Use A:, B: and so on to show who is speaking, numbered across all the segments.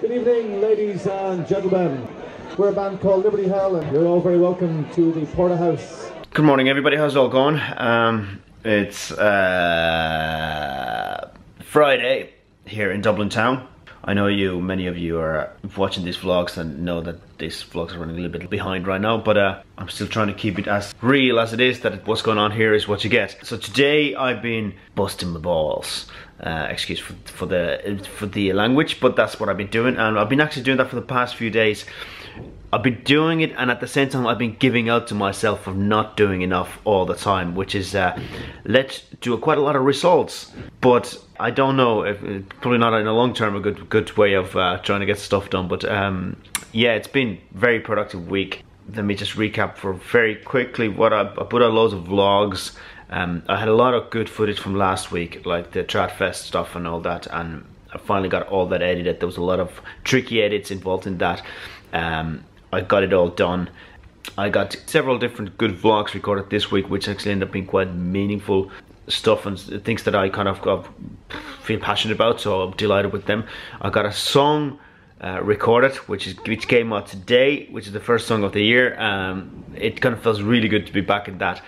A: Good evening, ladies and gentlemen. We're a band called Liberty Hell, and you're all very welcome to the Porterhouse.
B: Good morning, everybody. How's it all going? It's Friday here in Dublin town. I know many of you are watching these vlogs and know that these vlogs are running a little bit behind right now, but I'm still trying to keep it as real as it is, that what's going on here is what you get. So today I've been busting my balls. Excuse for the language, but that's what I've been doing, and I've been actually doing that for the past few days. I've been doing it, and at the same time I've been giving out to myself of not doing enough all the time, which is led to quite a lot of results. But I don't know, if probably not in the long term a good way of trying to get stuff done. But yeah, it's been a very productive week. Let me just recap for very quickly what I put out loads of vlogs. I had a lot of good footage from last week, like the Tradfest stuff and all that, and I finally got all that edited. There was a lot of tricky edits involved in that. I got it all done. I got several different good vlogs recorded this week, which actually ended up being quite meaningful stuff and things that I kind of feel passionate about, so I'm delighted with them. I got a song recorded, which came out today, which is the first song of the year. It kind of feels really good to be back in that.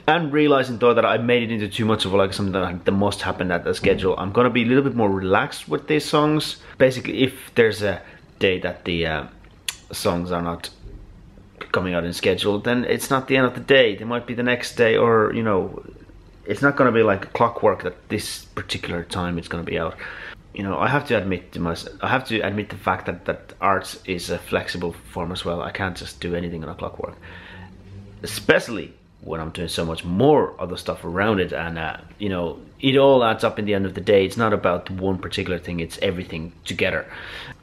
B: I'm realizing though that I made it into too much of like something that must happen at the schedule. I'm gonna be a little bit more relaxed with these songs. Basically, if there's a day that the songs are not coming out in schedule, then it's not the end of the day. They might be the next day, or you know, it's not gonna be like clockwork that this particular time it's gonna be out. You know, I have to admit to myself, I have to admit the fact that art is a flexible form as well. I can't just do anything on a clockwork, especially when I'm doing so much more other stuff around it, and you know, it all adds up in the end of the day. It's not about one particular thing, it's everything together.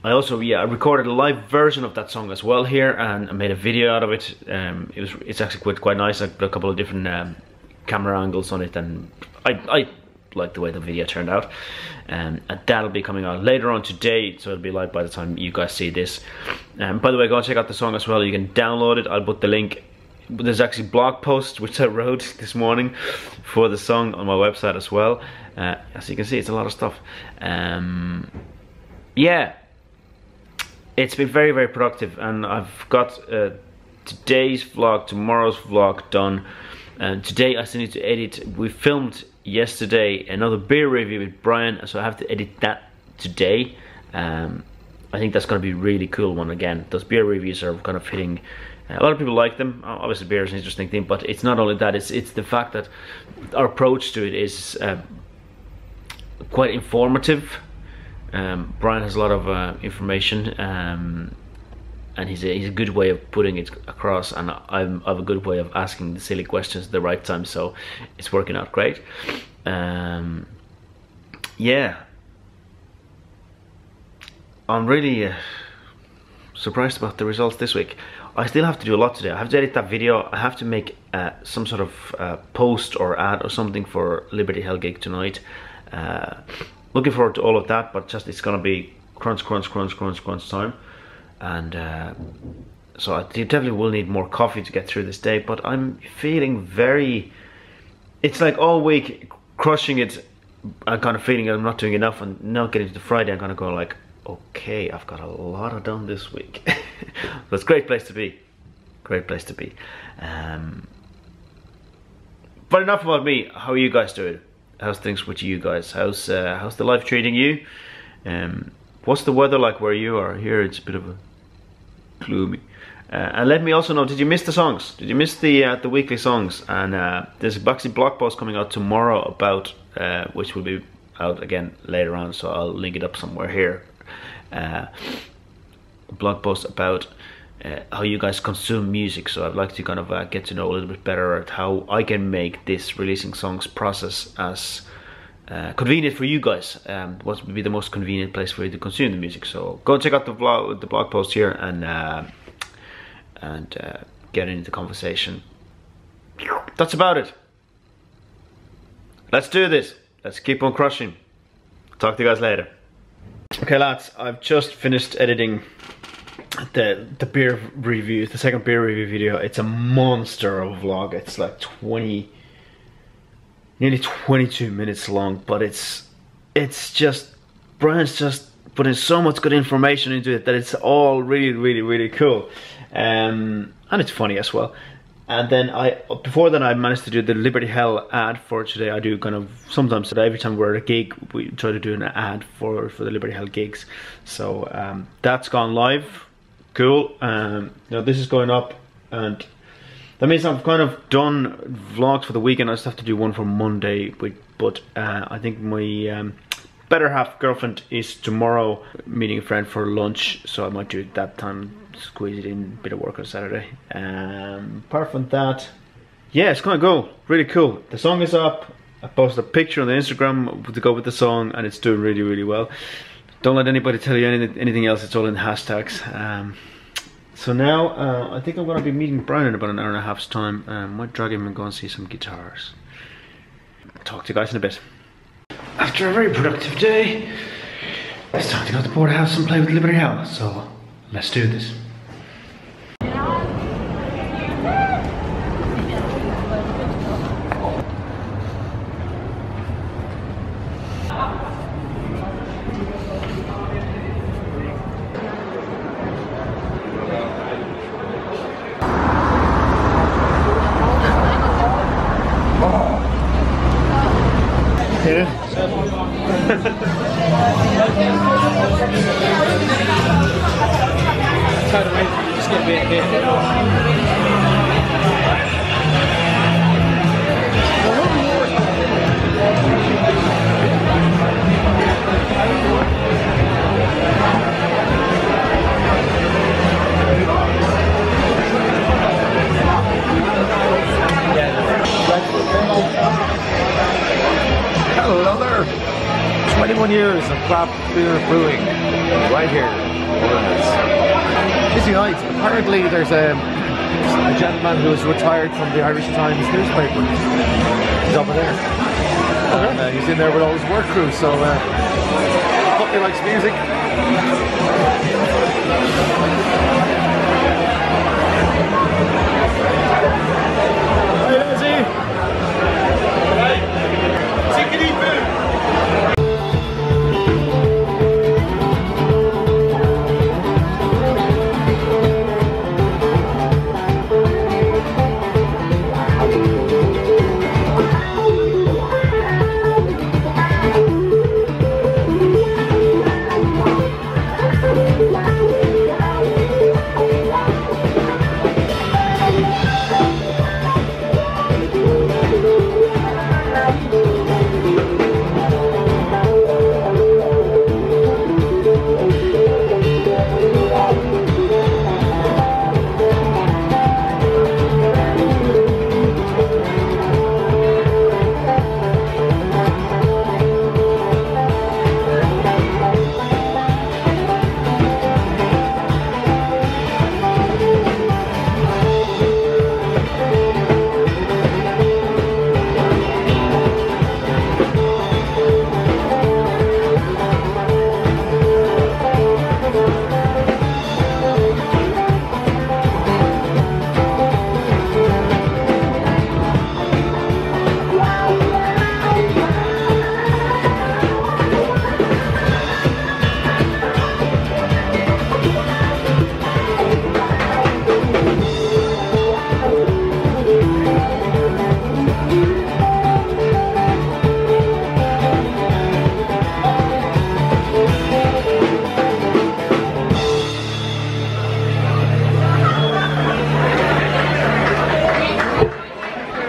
B: I also, I recorded a live version of that song as well here, and I made a video out of it. It's actually quite nice. I put a couple of different camera angles on it, and I like the way the video turned out. And that'll be coming out later on today, so it'll be live by the time you guys see this. By the way, go and check out the song as well. You can download it. I'll put the link. There's actually blog posts which I wrote this morning for the song on my website as well. As you can see, it's a lot of stuff. Yeah, it's been very, very productive, and I've got today's vlog, tomorrow's vlog done, and today I still need to edit. We filmed yesterday another beer review with Brian, so I have to edit that today. I think that's going to be a really cool one. Again, those beer reviews are kind of hitting. A lot of people like them. Obviously beer is an interesting thing, but it's not only that, it's the fact that our approach to it is quite informative. Brian has a lot of information, and he's a good way of putting it across, and I have a good way of asking the silly questions at the right time, so it's working out great. Yeah, I'm really surprised about the results this week. I still have to do a lot today. I have to edit that video. I have to make some sort of post or ad or something for Liberty Hell gig tonight. Looking forward to all of that, but just it's gonna be crunch time. And so I definitely will need more coffee to get through this day, but I'm feeling very, it's like all week crushing it. I'm kind of feeling that I'm not doing enough, and now getting to the Friday I'm kind of going like, okay, I've got a lot done this week. That's a great place to be. Great place to be. But enough about me. How are you guys doing? How's things with you guys? How's the life treating you? What's the weather like where you are? Here it's a bit of a gloomy. And let me also know, did you miss the songs? Did you miss the weekly songs? And there's a actually blog post coming out tomorrow about which will be out again later on, so I'll link it up somewhere here. A blog post about how you guys consume music, so I'd like to kind of get to know a little bit better at how I can make this releasing songs process as convenient for you guys. What would be the most convenient place for you to consume the music? So go and check out the blog post here, and get into the conversation. That's about it. Let's do this. Let's keep on crushing. Talk to you guys later. Okay lads, I've just finished editing the beer review, the second beer review video. It's a monster of a vlog. It's like nearly 22 minutes long, but it's just, Brian's just putting so much good information into it that it's all really cool, and it's funny as well. And then before that I managed to do the Liberty Hell ad for today. I do kind of sometimes every time we're at a gig we try to do an ad for the Liberty Hell gigs. So that's gone live. Cool. Now this is going up, and that means I've kind of done vlogs for the weekend. I just have to do one for Monday, but I think my better half girlfriend is tomorrow meeting a friend for lunch, so I might do it that time, squeeze it in, bit of work on Saturday. Apart from that, yeah, it's gonna go really cool. The song is up. I posted a picture on the Instagram to go with the song, and it's doing really well. Don't let anybody tell you anything else. It's all in hashtags. So now I think I'm gonna be meeting Brian in about an hour and a half's time. Might drag him and go and see some guitars. Talk to you guys in a bit. After a very productive day, it's time to go to the Porterhouse and play with Liberty Hell. So let's do this.
C: Just get a bit here.
D: Hello there! 21 years of craft beer brewing right here. Busy night. Apparently there's a gentleman who's retired from the Irish Times newspaper. He's over there. And, he's in there with all his work crew, so hope he likes music. Hey, Lizzie!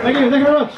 A: Thank you very much.